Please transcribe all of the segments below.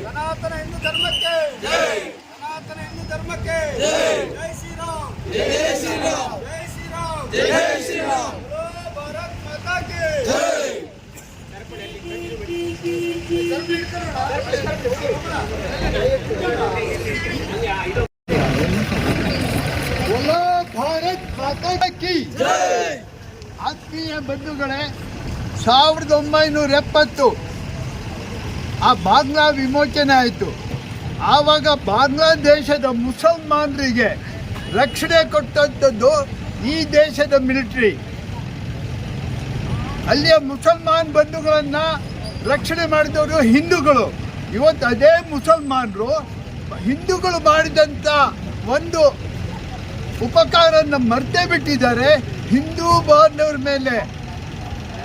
ಸನಾತನ ಹಿಂದೂ ಧರ್ಮಕ್ಕೆ ಸನಾತನ ಹಿಂದೂ ಧರ್ಮಕ್ಕೆ ಜೈ ಶ್ರೀರಾಮ್ ಜೈ ಶ್ರೀರಾಮ್ ಜೈ ಶ್ರೀರಾಮ್ ಜೈ ಶ್ರೀರಾಮ್ ಭಾರತ್ ಮಾತಾ ಕಿ ಜೈ बोलो भारत माता की जय। ಆತ್ಮೀಯ ಬಂಧುಗಳೇ, 1970 ಆ ಬಾಂಗ್ಲಾ ವಿಮೋಚನೆ ಆಯಿತು. ಆವಾಗ ಬಾಂಗ್ಲಾದೇಶದ ಮುಸಲ್ಮಾನರಿಗೆ ರಕ್ಷಣೆ ಕೊಟ್ಟಂಥದ್ದು ಈ ದೇಶದ ಮಿಲಿಟರಿ. ಅಲ್ಲಿಯ ಮುಸಲ್ಮಾನ್ ಬಂಧುಗಳನ್ನು ರಕ್ಷಣೆ ಮಾಡಿದವರು ಹಿಂದೂಗಳು. ಇವತ್ತು ಅದೇ ಮುಸಲ್ಮಾನರು ಹಿಂದೂಗಳು ಮಾಡಿದಂಥ ಒಂದು ಉಪಕಾರವನ್ನು ಮರ್ತೇ ಬಿಟ್ಟಿದ್ದಾರೆ. ಹಿಂದೂ ಬಾಂಧವರ ಮೇಲೆ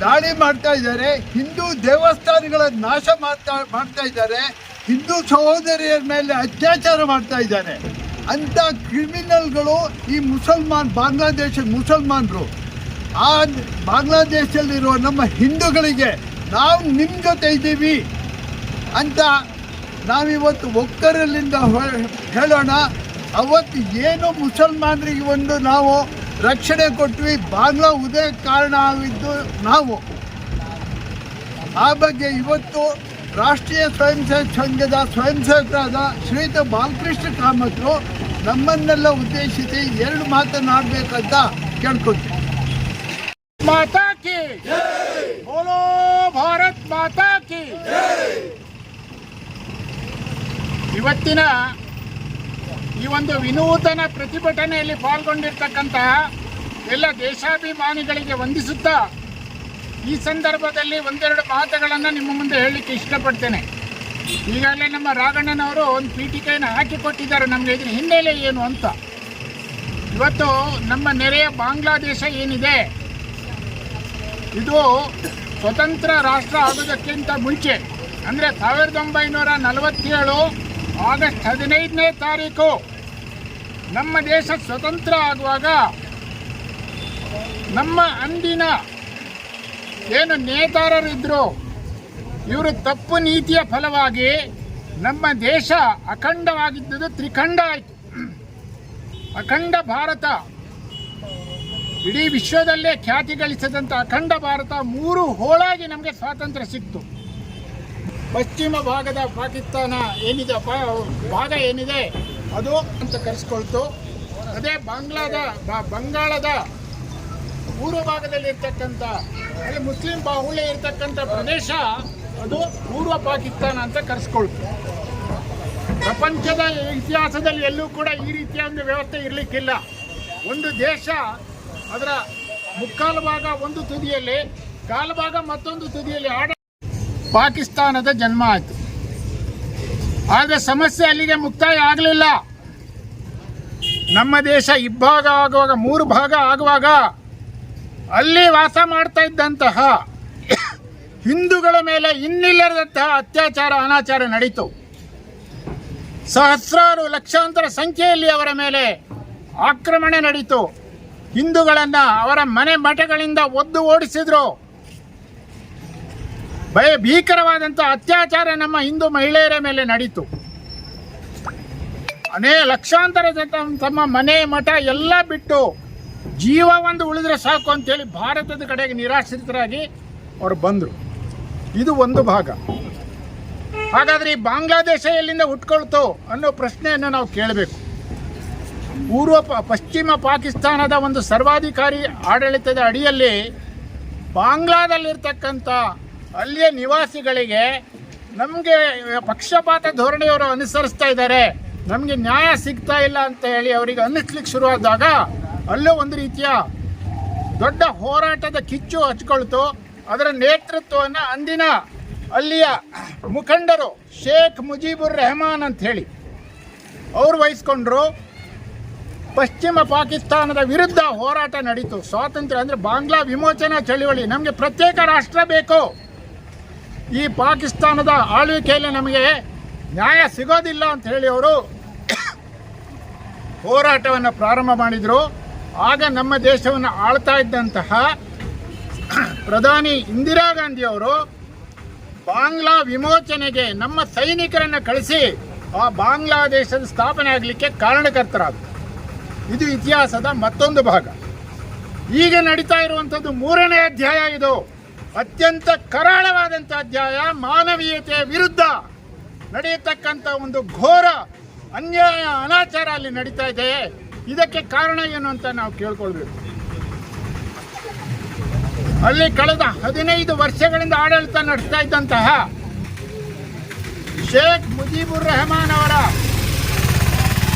ದಾಳಿ ಮಾಡ್ತಾ ಇದ್ದಾರೆ, ಹಿಂದೂ ದೇವಸ್ಥಾನಗಳ ನಾಶ ಮಾಡ್ತಾ ಇದ್ದಾರೆ, ಹಿಂದೂ ಸಹೋದರಿಯರ ಮೇಲೆ ಅತ್ಯಾಚಾರ ಮಾಡ್ತಾ ಇದ್ದಾರೆ. ಅಂಥ ಕ್ರಿಮಿನಲ್ಗಳು ಈ ಬಾಂಗ್ಲಾದೇಶದ ಮುಸಲ್ಮಾನರು. ಆ ಬಾಂಗ್ಲಾದೇಶದಲ್ಲಿರುವ ನಮ್ಮ ಹಿಂದೂಗಳಿಗೆ ನಾವು ನಿಮ್ಮ ಜೊತೆ ಇದ್ದೀವಿ ಅಂತ ನಾವಿವತ್ತು ಒಕ್ಕರಲ್ಲಿಂದ ಹೇಳೋಣ. ಅವತ್ತು ಏನು ಮುಸಲ್ಮಾನರಿಗೆ ಒಂದು ನಾವು ರಕ್ಷಣೆ ಕೊಟ್ವಿ, ಬಾಂಗ್ಲಾ ಉದಯ ಕಾರಣ ಆಗಿದ್ದು ನಾವು. ಆ ಬಗ್ಗೆ ಇವತ್ತು ರಾಷ್ಟ್ರೀಯ ಸ್ವಯಂ ಸೇವಕ ಸಂಘದ ಸ್ವಯಂ ಸೇವಕರಾದ ಶ್ರೀಯುತ ಬಾಲಕೃಷ್ಣ ಕಾಮತ್ರು ನಮ್ಮನ್ನೆಲ್ಲ ಉದ್ದೇಶಿಸಿ 2 ಮಾತನಾಡಬೇಕಂತ ಕೇಳ್ಕೊಳ್ತೀವಿ. ಮಾತಾ ಕಿ ಜೈ, ಬೋಲೋ ಭಾರತ್ ಮಾತಾ ಕಿ ಜೈ. ಇವತ್ತಿನ ಈ ಒಂದು ವಿನೂತನ ಪ್ರತಿಭಟನೆಯಲ್ಲಿ ಪಾಲ್ಗೊಂಡಿರ್ತಕ್ಕಂತಹ ಎಲ್ಲ ದೇಶಾಭಿಮಾನಿಗಳಿಗೆ ವಂದಿಸುತ್ತಾ ಈ ಸಂದರ್ಭದಲ್ಲಿ 1-2 ಮಾತುಗಳನ್ನು ನಿಮ್ಮ ಮುಂದೆ ಹೇಳಲಿಕ್ಕೆ ಇಷ್ಟಪಡ್ತೇನೆ. ಈಗಾಗಲೇ ನಮ್ಮ ರಾಘಣ್ಣನವರು ಒಂದು ಪೀಠಿಕೆಯನ್ನು ಹಾಕಿಕೊಟ್ಟಿದ್ದಾರೆ ನಮಗೆ ಇದರ ಹಿನ್ನೆಲೆ ಏನು ಅಂತ. ಇವತ್ತು ನಮ್ಮ ನೆರೆಯ ಬಾಂಗ್ಲಾದೇಶ ಏನಿದೆ, ಇದು ಸ್ವತಂತ್ರ ರಾಷ್ಟ್ರ ಆಗೋದಕ್ಕಿಂತ ಮುಂಚೆ ಅಂದರೆ 1947 ಆಗಸ್ಟ್ 15ನೇ ತಾರೀಕು ನಮ್ಮ ದೇಶ ಸ್ವತಂತ್ರ ಆಗುವಾಗ ನಮ್ಮ ಅಂದಿನ ಏನು ನೇತಾರರಿದ್ದರು ಇವರು ತಪ್ಪು ನೀತಿಯ ಫಲವಾಗಿ ನಮ್ಮ ದೇಶ ಅಖಂಡವಾಗಿದ್ದುದು ತ್ರಿಖಂಡ ಆಯಿತು. ಅಖಂಡ ಭಾರತ ಇಡೀ ವಿಶ್ವದಲ್ಲೇ ಖ್ಯಾತಿ ಗಳಿಸಿದಂಥ ಅಖಂಡ ಭಾರತ 3 ಹೋಳಾಗಿ ನಮಗೆ ಸ್ವಾತಂತ್ರ್ಯ ಸಿಕ್ತು. ಪಶ್ಚಿಮ ಭಾಗದ ಪಾಕಿಸ್ತಾನ ಏನಿದೆ ಭಾಗ ಏನಿದೆ ಅದು ಅಂತ ಕರೆಸ್ಕೊಳ್ತು. ಅದೇ ಬಂಗಾಳದ ಪೂರ್ವ ಭಾಗದಲ್ಲಿರ್ತಕ್ಕಂಥ ಅಲ್ಲಿ ಮುಸ್ಲಿಂ ಬಾಹುಳ್ಯ ಇರ್ತಕ್ಕಂಥ ಪ್ರದೇಶ ಅದು ಪೂರ್ವ ಪಾಕಿಸ್ತಾನ ಅಂತ ಕರೆಸ್ಕೊಳ್ತು. ಪ್ರಪಂಚದ ಇತಿಹಾಸದಲ್ಲಿ ಎಲ್ಲೂ ಕೂಡ ಈ ರೀತಿಯ ಒಂದು ವ್ಯವಸ್ಥೆ ಇರಲಿಕ್ಕಿಲ್ಲ. ಒಂದು ದೇಶ ಅದರ ಮುಕ್ಕಾಲು ಭಾಗ ಒಂದು ತುದಿಯಲ್ಲಿ, ಕಾಲು ಭಾಗ ಮತ್ತೊಂದು ತುದಿಯಲ್ಲಿ ಪಾಕಿಸ್ತಾನದ ಜನ್ಮ ಆಯಿತು. ಆದರೆ ಸಮಸ್ಯೆ ಅಲ್ಲಿಗೆ ಮುಕ್ತಾಯ ಆಗಲಿಲ್ಲ. ನಮ್ಮ ದೇಶ ಇಬ್ಬಾಗ ಆಗುವಾಗ 3 ಭಾಗ ಆಗುವಾಗ ಅಲ್ಲಿ ವಾಸ ಮಾಡ್ತಾ ಇದ್ದಂತಹ ಹಿಂದೂಗಳ ಮೇಲೆ ಇನ್ನಿಲ್ಲದಂತಹ ಅತ್ಯಾಚಾರ ಅನಾಚಾರ ನಡೀತು. ಸಹಸ್ರಾರು ಲಕ್ಷಾಂತರ ಸಂಖ್ಯೆಯಲ್ಲಿ ಅವರ ಮೇಲೆ ಆಕ್ರಮಣ ನಡೀತು. ಹಿಂದೂಗಳನ್ನು ಅವರ ಮನೆ ಮಠಗಳಿಂದ ಒದ್ದು ಓಡಿಸಿದ್ರು. ಭೀಕರವಾದಂಥ ಅತ್ಯಾಚಾರ ನಮ್ಮ ಹಿಂದೂ ಮಹಿಳೆಯರ ಮೇಲೆ ನಡೀತು. ಲಕ್ಷಾಂತರ ಜನ ತಮ್ಮ ಮನೆ ಮಠ ಎಲ್ಲ ಬಿಟ್ಟು ಜೀವ ಒಂದು ಉಳಿದ್ರೆ ಸಾಕು ಅಂತೇಳಿ ಭಾರತದ ಕಡೆಗೆ ನಿರಾಶ್ರಿತರಾಗಿ ಅವರು ಬಂದರು. ಇದು ಒಂದು ಭಾಗ. ಹಾಗಾದರೆ ಈ ಬಾಂಗ್ಲಾದೇಶ ಎಲ್ಲಿಂದ ಹುಟ್ಕೊಳ್ತು ಅನ್ನೋ ಪ್ರಶ್ನೆಯನ್ನು ನಾವು ಕೇಳಬೇಕು. ಪಶ್ಚಿಮ ಪಾಕಿಸ್ತಾನದ ಒಂದು ಸರ್ವಾಧಿಕಾರಿ ಆಡಳಿತದ ಅಡಿಯಲ್ಲಿ ಬಾಂಗ್ಲಾದಲ್ಲಿರ್ತಕ್ಕಂಥ ಅಲ್ಲಿಯ ನಿವಾಸಿಗಳಿಗೆ ನಮಗೆ ಪಕ್ಷಪಾತ ಧೋರಣೆಯವರು ಅನುಸರಿಸ್ತಾ ಇದ್ದಾರೆ, ನಮಗೆ ನ್ಯಾಯ ಸಿಗ್ತಾ ಇಲ್ಲ ಅಂತ ಹೇಳಿ ಅವರಿಗೆ ಅನ್ನಿಸ್ಲಿಕ್ಕೆ ಶುರುವಾದಾಗ ಅಲ್ಲೂ ಒಂದು ರೀತಿಯ ದೊಡ್ಡ ಹೋರಾಟದ ಕಿಚ್ಚು ಹಚ್ಕೊಳ್ತು. ಅದರ ನೇತೃತ್ವವನ್ನು ಅಂದಿನ ಅಲ್ಲಿಯ ಮುಖಂಡರು ಶೇಖ್ ಮುಜೀಬುರ್ ರೆಹಮಾನ್ ಅಂತ ಹೇಳಿ ಅವರು ವಹಿಸ್ಕೊಂಡ್ರು. ಪಶ್ಚಿಮ ಪಾಕಿಸ್ತಾನದ ವಿರುದ್ಧ ಹೋರಾಟ ನಡೀತು. ಸ್ವಾತಂತ್ರ್ಯ ಅಂದರೆ ಬಾಂಗ್ಲಾ ವಿಮೋಚನಾ ಚಳವಳಿ, ನಮಗೆ ಪ್ರತ್ಯೇಕ ರಾಷ್ಟ್ರ ಬೇಕು, ಈ ಪಾಕಿಸ್ತಾನದ ಆಳ್ವಿಕೆಯಲ್ಲಿ ನಮಗೆ ನ್ಯಾಯ ಸಿಗೋದಿಲ್ಲ ಅಂತ ಹೇಳಿ ಅವರು ಹೋರಾಟವನ್ನು ಪ್ರಾರಂಭ ಮಾಡಿದರು. ಆಗ ನಮ್ಮ ದೇಶವನ್ನು ಆಳ್ತಾ ಇದ್ದಂತಹ ಪ್ರಧಾನಿ ಇಂದಿರಾ ಗಾಂಧಿಯವರು ಬಾಂಗ್ಲಾ ವಿಮೋಚನೆಗೆ ನಮ್ಮ ಸೈನಿಕರನ್ನು ಕಳಿಸಿ ಆ ಬಾಂಗ್ಲಾದೇಶದ ಸ್ಥಾಪನೆ ಆಗಲಿಕ್ಕೆ ಕಾರಣಕರ್ತರಾದರು. ಇದು ಇತಿಹಾಸದ ಮತ್ತೊಂದು ಭಾಗ. ಈಗ ನಡೀತಾ ಇರುವಂಥದ್ದು 3ನೇ ಅಧ್ಯಾಯ. ಇದು ಅತ್ಯಂತ ಕರಾಳವಾದಂಥ ಅಧ್ಯಾಯ. ಮಾನವೀಯತೆಯ ವಿರುದ್ಧ ನಡೆಯತಕ್ಕಂಥ ಒಂದು ಘೋರ ಅನ್ಯಾಯ, ಅನಾಚಾರ ಅಲ್ಲಿ ನಡೀತಾ ಇದೆ. ಇದಕ್ಕೆ ಕಾರಣ ಏನು ಅಂತ ನಾವು ಕೇಳ್ಕೊಳ್ಬೇಕು. ಅಲ್ಲಿ ಕಳೆದ 15 ವರ್ಷಗಳಿಂದ ಆಡಳಿತ ನಡೆಸ್ತಾ ಇದ್ದಂತಹ ಶೇಖ್ ಮುಜಿಬುರ್ ರೆಹಮಾನ್ ಅವರ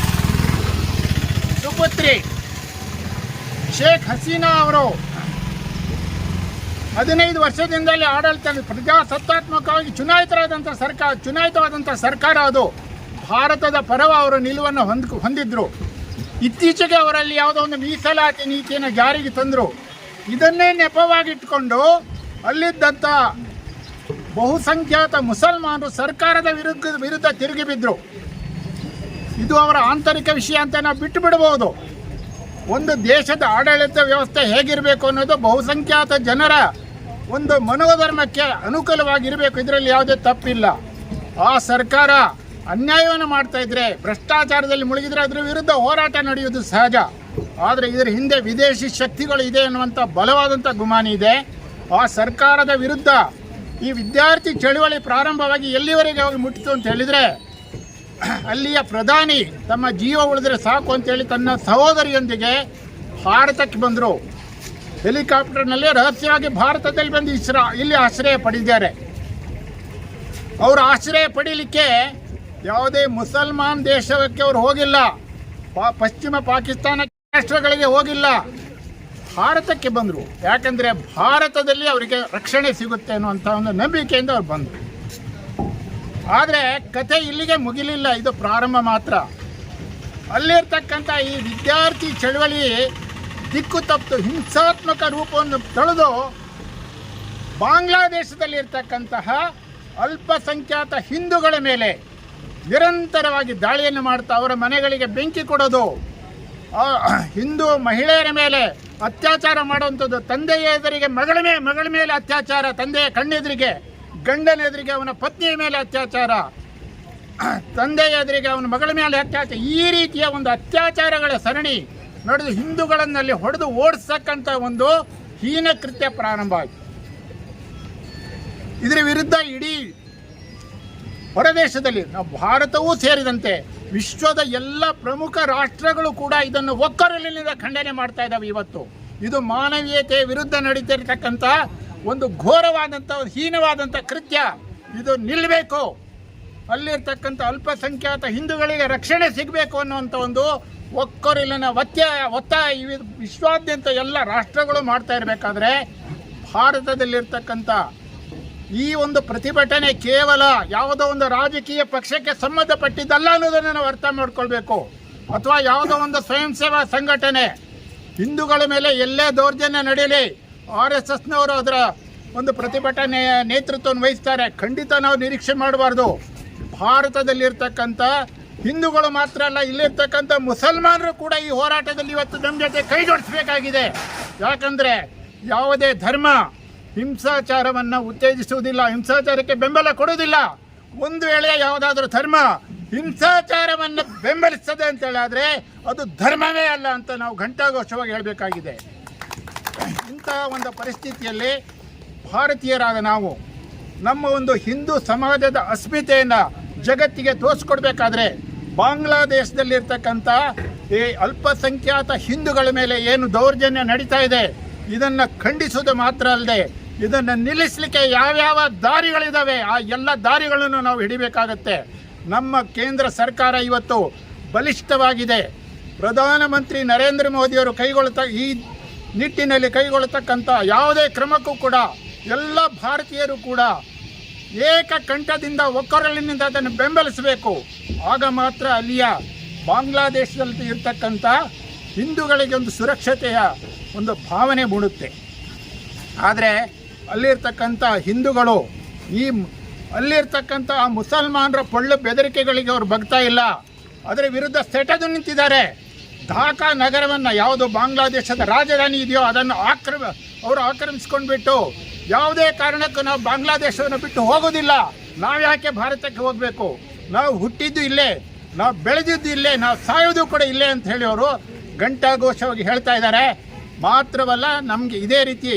ಸುಪುತ್ರಿ ಶೇಖ್ ಹಸೀನಾ ಅವರು 15 ವರ್ಷದಿಂದಲೇ ಆಡಳಿತ ಪ್ರಜಾಸತ್ತಾತ್ಮಕವಾಗಿ ಚುನಾಯಿತವಾದಂಥ ಸರ್ಕಾರ ಅದು. ಭಾರತದ ಪರವ ಅವರು ನಿಲುವನ್ನು ಹೊಂದಿದ್ರು. ಇತ್ತೀಚೆಗೆ ಅವರಲ್ಲಿ ಯಾವುದೋ ಒಂದು ಮೀಸಲಾತಿ ನೀತಿಯನ್ನು ಜಾರಿಗೆ ತಂದರು. ಇದನ್ನೇ ನೆಪವಾಗಿಟ್ಕೊಂಡು ಅಲ್ಲಿದ್ದಂಥ ಬಹುಸಂಖ್ಯಾತ ಮುಸಲ್ಮಾನರು ಸರ್ಕಾರದ ವಿರುದ್ಧ ತಿರುಗಿ ಬಿದ್ದರು. ಇದು ಅವರ ಆಂತರಿಕ ವಿಷಯ ಅಂತ ನಾವು ಬಿಟ್ಟು ಬಿಡಬಹುದು. ಒಂದು ದೇಶದ ಆಡಳಿತ ವ್ಯವಸ್ಥೆ ಹೇಗಿರಬೇಕು ಅನ್ನೋದು ಬಹುಸಂಖ್ಯಾತ ಜನರ ಒಂದು ಮನೋಧರ್ಮಕ್ಕೆ ಅನುಕೂಲವಾಗಿರಬೇಕು. ಇದರಲ್ಲಿ ಯಾವುದೇ ತಪ್ಪಿಲ್ಲ. ಆ ಸರ್ಕಾರ ಅನ್ಯಾಯವನ್ನು ಮಾಡ್ತಾ ಇದ್ರೆ, ಭ್ರಷ್ಟಾಚಾರದಲ್ಲಿ ಮುಳುಗಿದ್ರೆ ಅದರ ವಿರುದ್ಧ ಹೋರಾಟ ನಡೆಯುವುದು ಸಹಜ. ಆದರೆ ಇದರ ಹಿಂದೆ ವಿದೇಶಿ ಶಕ್ತಿಗಳು ಇದೆ ಅನ್ನುವಂಥ ಬಲವಾದಂಥ ಗುಮಾನಿ ಇದೆ. ಆ ಸರ್ಕಾರದ ವಿರುದ್ಧ ಈ ವಿದ್ಯಾರ್ಥಿ ಚಳುವಳಿ ಪ್ರಾರಂಭವಾಗಿ ಎಲ್ಲಿವರೆಗೆ ಹೋಗಿ ಮುಟ್ಟಿತು ಅಂತ ಹೇಳಿದರೆ, ಅಲ್ಲಿಯ ಪ್ರಧಾನಿ ತಮ್ಮ ಜೀವ ಉಳಿದ್ರೆ ಸಾಕು ಅಂತೇಳಿ ತನ್ನ ಸಹೋದರಿಯೊಂದಿಗೆ ಭಾರತಕ್ಕೆ ಬಂದರು. ಹೆಲಿಕಾಪ್ಟರ್ನಲ್ಲಿ ರಹಸ್ಯವಾಗಿ ಭಾರತದಲ್ಲಿ ಬಂದು ಇಲ್ಲಿ ಆಶ್ರಯ ಪಡೆದಿದ್ದಾರೆ. ಅವರು ಆಶ್ರಯ ಪಡೀಲಿಕ್ಕೆ ಯಾವುದೇ ಮುಸಲ್ಮಾನ್ ದೇಶಕ್ಕೆ ಅವರು ಹೋಗಿಲ್ಲ, ಪಶ್ಚಿಮ ಪಾಕಿಸ್ತಾನ ರಾಷ್ಟ್ರಗಳಿಗೆ ಹೋಗಿಲ್ಲ, ಭಾರತಕ್ಕೆ ಬಂದರು. ಯಾಕಂದರೆ ಭಾರತದಲ್ಲಿ ಅವರಿಗೆ ರಕ್ಷಣೆ ಸಿಗುತ್ತೆ ಅನ್ನುವಂಥ ಒಂದು ನಂಬಿಕೆಯಿಂದ ಅವ್ರು ಬಂದರು. ಆದರೆ ಕತೆ ಇಲ್ಲಿಗೆ ಮುಗಿಲಿಲ್ಲ, ಇದು ಪ್ರಾರಂಭ ಮಾತ್ರ. ಅಲ್ಲಿರ್ತಕ್ಕಂಥ ಈ ವಿದ್ಯಾರ್ಥಿ ಚಳವಳಿ ದಿಕ್ಕು ತಪ್ಪು ಹಿಂಸಾತ್ಮಕ ರೂಪವನ್ನು ತಳೆದು ಬಾಂಗ್ಲಾದೇಶದಲ್ಲಿರ್ತಕ್ಕಂತಹ ಅಲ್ಪಸಂಖ್ಯಾತ ಹಿಂದೂಗಳ ಮೇಲೆ ನಿರಂತರವಾಗಿ ದಾಳಿಯನ್ನು ಮಾಡ್ತಾ ಅವರ ಮನೆಗಳಿಗೆ ಬೆಂಕಿ ಕೊಡೋದು, ಹಿಂದೂ ಮಹಿಳೆಯರ ಮೇಲೆ ಅತ್ಯಾಚಾರ ಮಾಡುವಂಥದ್ದು, ತಂದೆಯ ಎದುರಿಗೆ ಮಗಳ ಮೇಲೆ ಅತ್ಯಾಚಾರ, ತಂದೆಯ ಕಣ್ಣೆದುರಿಗೆ, ಗಂಡನ ಎದುರಿಗೆ ಅವನ ಪತ್ನಿಯ ಮೇಲೆ ಅತ್ಯಾಚಾರ, ತಂದೆಯ ಎದುರಿಗೆ ಅವನ ಮಗಳ ಮೇಲೆ ಅತ್ಯಾಚಾರ, ಈ ರೀತಿಯ ಒಂದು ಅತ್ಯಾಚಾರಗಳ ಸರಣಿ ನಡೆದು ಹಿಂದೂಗಳನ್ನಲ್ಲಿ ಹೊಡೆದು ಓಡಿಸ್ತಕ್ಕಂಥ ಒಂದು ಹೀನ ಕೃತ್ಯ ಪ್ರಾರಂಭ ಆಯಿತು. ಇದರ ವಿರುದ್ಧ ಇಡೀ ಹೊರದೇಶದಲ್ಲಿ ನಾವು ಭಾರತವೂ ಸೇರಿದಂತೆ ವಿಶ್ವದ ಎಲ್ಲ ಪ್ರಮುಖ ರಾಷ್ಟ್ರಗಳು ಕೂಡ ಇದನ್ನು ಒಕ್ಕೊರಲಿನಿಂದ ಖಂಡನೆ ಮಾಡ್ತಾ ಇದ್ದಾವೆ. ಇವತ್ತು ಇದು ಮಾನವೀಯತೆಯ ವಿರುದ್ಧ ನಡೀತಿರ್ತಕ್ಕಂಥ ಒಂದು ಘೋರವಾದಂಥ ಹೀನವಾದಂಥ ಕೃತ್ಯ. ಇದು ನಿಲ್ಲಬೇಕು. ಅಲ್ಲಿರ್ತಕ್ಕಂಥ ಅಲ್ಪಸಂಖ್ಯಾತ ಹಿಂದೂಗಳಿಗೆ ರಕ್ಷಣೆ ಸಿಗಬೇಕು ಅನ್ನುವಂಥ ಒಂದು ಒಕ್ಕೊರಲಿನ ಒತ್ತಾಯ ವಿಶ್ವಾದ್ಯಂತ ಎಲ್ಲ ರಾಷ್ಟ್ರಗಳು ಮಾಡ್ತಾ ಇರಬೇಕಾದ್ರೆ, ಭಾರತದಲ್ಲಿರ್ತಕ್ಕಂಥ ಈ ಒಂದು ಪ್ರತಿಭಟನೆ ಕೇವಲ ಯಾವುದೋ ಒಂದು ರಾಜಕೀಯ ಪಕ್ಷಕ್ಕೆ ಸಂಬಂಧಪಟ್ಟಿದ್ದಲ್ಲ ಅನ್ನೋದನ್ನು ನಾವು ಅರ್ಥ ಮಾಡ್ಕೊಳ್ಬೇಕು. ಅಥವಾ ಯಾವುದೋ ಒಂದು ಸ್ವಯಂ ಸೇವಾ ಸಂಘಟನೆ ಹಿಂದೂಗಳ ಮೇಲೆ ಎಲ್ಲೇ ದೌರ್ಜನ್ಯ ನಡೆಯಲಿ RSSನವರು ಅದರ ಒಂದು ಪ್ರತಿಭಟನೆಯ ನೇತೃತ್ವವನ್ನು ವಹಿಸ್ತಾರೆ, ಖಂಡಿತ ನಾವು ನಿರೀಕ್ಷೆ ಮಾಡಬಾರ್ದು. ಭಾರತದಲ್ಲಿರ್ತಕ್ಕಂಥ ಹಿಂದೂಗಳು ಮಾತ್ರ ಅಲ್ಲ, ಇಲ್ಲಿರ್ತಕ್ಕಂಥ ಮುಸಲ್ಮಾನರು ಕೂಡ ಈ ಹೋರಾಟದಲ್ಲಿ ಇವತ್ತು ನಮ್ಮ ಜೊತೆ ಕೈ ಜೋಡಿಸಬೇಕಾಗಿದೆ. ಯಾಕಂದರೆ ಯಾವುದೇ ಧರ್ಮ ಹಿಂಸಾಚಾರವನ್ನು ಉತ್ತೇಜಿಸುವುದಿಲ್ಲ, ಹಿಂಸಾಚಾರಕ್ಕೆ ಬೆಂಬಲ ಕೊಡುವುದಿಲ್ಲ. ಒಂದು ವೇಳೆ ಯಾವುದಾದ್ರೂ ಧರ್ಮ ಹಿಂಸಾಚಾರವನ್ನು ಬೆಂಬಲಿಸ್ತದೆ ಅಂತೇಳಾದರೆ ಅದು ಧರ್ಮವೇ ಅಲ್ಲ ಅಂತ ನಾವು ಘಂಟಾಘೋಷವಾಗಿ ಹೇಳಬೇಕಾಗಿದೆ. ಇಂತಹ ಒಂದು ಪರಿಸ್ಥಿತಿಯಲ್ಲಿ ಭಾರತೀಯರಾದ ನಾವು ನಮ್ಮ ಒಂದು ಹಿಂದೂ ಸಮಾಜದ ಅಸ್ಮಿತೆಯನ್ನು ಜಗತ್ತಿಗೆ ತೋರಿಸ್ಕೊಡ್ಬೇಕಾದ್ರೆ, ಬಾಂಗ್ಲಾದೇಶದಲ್ಲಿರ್ತಕ್ಕಂಥ ಈ ಅಲ್ಪಸಂಖ್ಯಾತ ಹಿಂದೂಗಳ ಮೇಲೆ ಏನು ದೌರ್ಜನ್ಯ ನಡೀತಾ ಇದೆ ಇದನ್ನು ಖಂಡಿಸುವುದು ಮಾತ್ರ ಅಲ್ಲದೆ ಇದನ್ನು ನಿಲ್ಲಿಸಲಿಕ್ಕೆ ಯಾವ್ಯಾವ ದಾರಿಗಳಿದ್ದಾವೆ ಆ ಎಲ್ಲ ದಾರಿಗಳನ್ನು ನಾವು ಹಿಡಿಬೇಕಾಗತ್ತೆ. ನಮ್ಮ ಕೇಂದ್ರ ಸರ್ಕಾರ ಇವತ್ತು ಬಲಿಷ್ಠವಾಗಿದೆ. ಪ್ರಧಾನಮಂತ್ರಿ ನರೇಂದ್ರ ಮೋದಿಯವರು ಈ ನಿಟ್ಟಿನಲ್ಲಿ ಕೈಗೊಳ್ಳತಕ್ಕಂಥ ಯಾವುದೇ ಕ್ರಮಕ್ಕೂ ಕೂಡ ಎಲ್ಲ ಭಾರತೀಯರು ಕೂಡ ಏಕಕಂಠದಿಂದ ಒಕ್ಕೊರಲಿನಿಂದ ಅದನ್ನು ಬೆಂಬಲಿಸಬೇಕು. ಆಗ ಮಾತ್ರ ಅಲ್ಲಿಯ ಬಾಂಗ್ಲಾದೇಶದಲ್ಲಿ ಇರ್ತಕ್ಕಂಥ ಹಿಂದೂಗಳಿಗೆ ಒಂದು ಸುರಕ್ಷತೆಯ ಒಂದು ಭಾವನೆ ಮೂಡುತ್ತೆ. ಆದರೆ ಅಲ್ಲಿರ್ತಕ್ಕಂಥ ಹಿಂದೂಗಳು ಅಲ್ಲಿರ್ತಕ್ಕಂಥ ಮುಸಲ್ಮಾನರ ಪೊಳ್ಳು ಬೆದರಿಕೆಗಳಿಗೆ ಅವರು ಬಗ್ತಾ ಇಲ್ಲ, ಅದರ ವಿರುದ್ಧ ಸೆಟೆದು ನಿಂತಿದ್ದಾರೆ. ಢಾಕಾ ನಗರವನ್ನು, ಯಾವುದು ಬಾಂಗ್ಲಾದೇಶದ ರಾಜಧಾನಿ ಇದೆಯೋ ಅದನ್ನು ಅವರು ಆಕ್ರಮಿಸ್ಕೊಂಡ್ಬಿಟ್ಟು ಯಾವುದೇ ಕಾರಣಕ್ಕೂ ನಾವು ಬಾಂಗ್ಲಾದೇಶವನ್ನು ಬಿಟ್ಟು ಹೋಗೋದಿಲ್ಲ. ನಾವು ಯಾಕೆ ಭಾರತಕ್ಕೆ ಹೋಗಬೇಕು? ನಾವು ಹುಟ್ಟಿದ್ದು ಇಲ್ಲೇ, ನಾವು ಬೆಳೆದಿದ್ದು ಇಲ್ಲೇ, ನಾವು ಸಾಯೋದು ಕೂಡ ಇಲ್ಲೇ ಅಂತ ಹೇಳಿ ಅವರು ಘಂಟಾಘೋಷವಾಗಿ ಹೇಳ್ತಾ ಇದ್ದಾರೆ. ಮಾತ್ರವಲ್ಲ, ನಮಗೆ ಇದೇ ರೀತಿ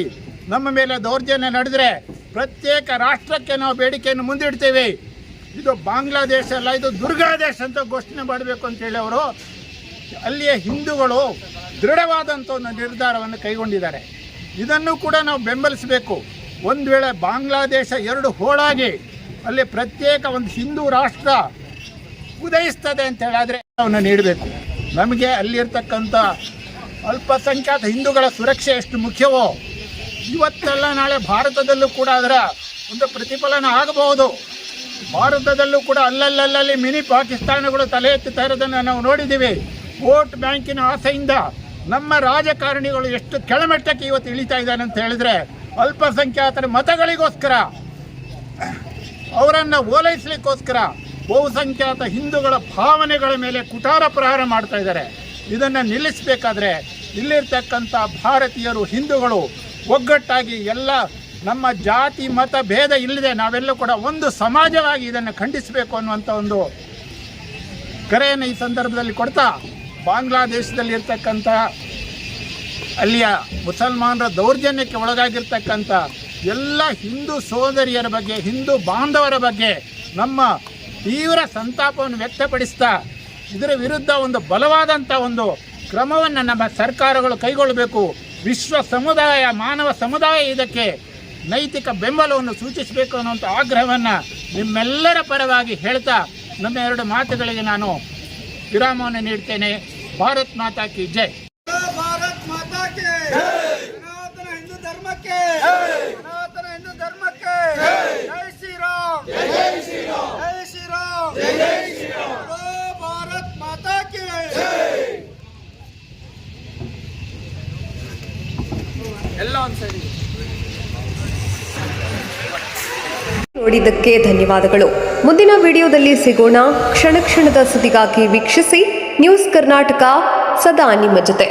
ನಮ್ಮ ಮೇಲೆ ದೌರ್ಜನ್ಯ ನಡೆದರೆ ಪ್ರತ್ಯೇಕ ರಾಷ್ಟ್ರಕ್ಕೆ ನಾವು ಬೇಡಿಕೆಯನ್ನು ಮುಂದಿಡ್ತೇವೆ. ಇದು ಬಾಂಗ್ಲಾದೇಶ ಅಲ್ಲ, ಇದು ದುರ್ಗಾದೇಶ ಅಂತ ಘೋಷಣೆ ಮಾಡಬೇಕು ಅಂತೇಳಿ ಅವರು ಅಲ್ಲಿಯ ಹಿಂದೂಗಳು ದೃಢವಾದಂಥ ಒಂದು ನಿರ್ಧಾರವನ್ನು ಕೈಗೊಂಡಿದ್ದಾರೆ. ಇದನ್ನು ಕೂಡ ನಾವು ಬೆಂಬಲಿಸಬೇಕು. ಒಂದು ವೇಳೆ ಬಾಂಗ್ಲಾದೇಶ ಎರಡು ಹೋಳಾಗಿ ಅಲ್ಲಿ ಪ್ರತ್ಯೇಕ ಒಂದು ಹಿಂದೂ ರಾಷ್ಟ್ರ ಉದಯಿಸ್ತದೆ ಅಂತ ಹೇಳಿದ್ರೆ ಅವನ್ನು ನೀಡಬೇಕು. ನಮಗೆ ಅಲ್ಲಿರ್ತಕ್ಕಂಥ ಅಲ್ಪಸಂಖ್ಯಾತ ಹಿಂದೂಗಳ ಸುರಕ್ಷೆ ಎಷ್ಟು ಮುಖ್ಯವೋ, ಇವತ್ತೆಲ್ಲ ನಾಳೆ ಭಾರತದಲ್ಲೂ ಕೂಡ ಅದರ ಒಂದು ಪ್ರತಿಫಲನ ಆಗಬಹುದು. ಭಾರತದಲ್ಲೂ ಕೂಡ ಅಲ್ಲಲ್ಲಿ ಮಿನಿ ಪಾಕಿಸ್ತಾನಗಳು ತಲೆ ಎತ್ತುತ್ತಾ ಇರೋದನ್ನು ನಾವು ನೋಡಿದ್ದೀವಿ. ವೋಟ್ ಬ್ಯಾಂಕಿನ ಆಸೆಯಿಂದ ನಮ್ಮ ರಾಜಕಾರಣಿಗಳು ಎಷ್ಟು ಕೆಳಮಟ್ಟಕ್ಕೆ ಇವತ್ತು ಇಳಿತಾ ಇದ್ದಾನೆ ಅಂತ ಹೇಳಿದ್ರೆ, ಅಲ್ಪಸಂಖ್ಯಾತರ ಮತಗಳಿಗೋಸ್ಕರ, ಅವರನ್ನು ಓಲೈಸಲಿಕ್ಕೋಸ್ಕರ ಬಹುಸಂಖ್ಯಾತ ಹಿಂದೂಗಳ ಭಾವನೆಗಳ ಮೇಲೆ ಕುಟಾರ ಪ್ರಹಾರ ಮಾಡ್ತಾ ಇದ್ದಾರೆ. ಇದನ್ನು ನಿಲ್ಲಿಸಬೇಕಾದ್ರೆ ಇಲ್ಲಿರ್ತಕ್ಕಂಥ ಭಾರತೀಯರು, ಹಿಂದೂಗಳು ಒಗ್ಗಟ್ಟಾಗಿ ಎಲ್ಲ ನಮ್ಮ ಜಾತಿ ಮತ ಭೇದ ಇಲ್ಲದೆ ನಾವೆಲ್ಲ ಕೂಡ ಒಂದು ಸಮಾಜವಾಗಿ ಇದನ್ನು ಖಂಡಿಸಬೇಕು ಅನ್ನುವಂಥ ಒಂದು ಕರೆಯನ್ನು ಈ ಸಂದರ್ಭದಲ್ಲಿ ಕೊಡ್ತಾ, ಬಾಂಗ್ಲಾದೇಶದಲ್ಲಿ ಇರ್ತಕ್ಕಂಥ ಅಲ್ಲಿಯ ಮುಸಲ್ಮಾನರ ದೌರ್ಜನ್ಯಕ್ಕೆ ಒಳಗಾಗಿರ್ತಕ್ಕಂಥ ಎಲ್ಲ ಹಿಂದೂ ಸೋದರಿಯರ ಬಗ್ಗೆ, ಹಿಂದೂ ಬಾಂಧವರ ಬಗ್ಗೆ ನಮ್ಮ ತೀವ್ರ ಸಂತಾಪವನ್ನು ವ್ಯಕ್ತಪಡಿಸ್ತಾ ಇದರ ವಿರುದ್ಧ ಒಂದು ಬಲವಾದಂಥ ಒಂದು ಕ್ರಮವನ್ನು ನಮ್ಮ ಸರ್ಕಾರಗಳು ಕೈಗೊಳ್ಳಬೇಕು. ವಿಶ್ವ ಸಮುದಾಯ, ಮಾನವ ಸಮುದಾಯ ಇದಕ್ಕೆ ನೈತಿಕ ಬೆಂಬಲವನ್ನು ಸೂಚಿಸಬೇಕು ಅನ್ನುವಂಥ ಆಗ್ರಹವನ್ನು ನಿಮ್ಮೆಲ್ಲರ ಪರವಾಗಿ ಹೇಳ್ತಾ ನಮ್ಮ ಎರಡು ಮಾತುಗಳಿಗೆ ನಾನು ವಿರಾಮವನ್ನು ನೀಡ್ತೇನೆ. ಭಾರತ್ ಮಾತಾ ಕಿ ಜೈ. ಭಾರತ್ ಮಾತಾ ಕಿ ಸನಾತನ ಹಿಂದೂ ಧರ್ಮಕ್ಕೆ, ಸನಾತನ ಹಿಂದೂ ಧರ್ಮಕ್ಕೆ ಜೈ ಶ್ರೀರಾಮ್, ಜೈ ಶ್ರೀರಾಮ್, ಜೈ ಶ್ರೀರಾಮ್, ಜೈ ಶ್ರೀರಾಮ್. ಭಾರತ್ ಮಾತಾ ಕಿ ಎಲ್ಲ ಒಂದ್ಸರಿ ನೋಡಿದ್ದಕ್ಕೆ ಧನ್ಯವಾದಗಳು. ಮುಂದಿನ ವಿಡಿಯೋದಲ್ಲಿ ಸಿಗೋಣ. ಕ್ಷಣ ಕ್ಷಣದ ಸುದ್ದಿಗಾಗಿ ವೀಕ್ಷಿಸಿ ನ್ಯೂಸ್ ಕರ್ನಾಟಕ, ಸದಾ ನಿಮ್ಮ ಜೊತೆ.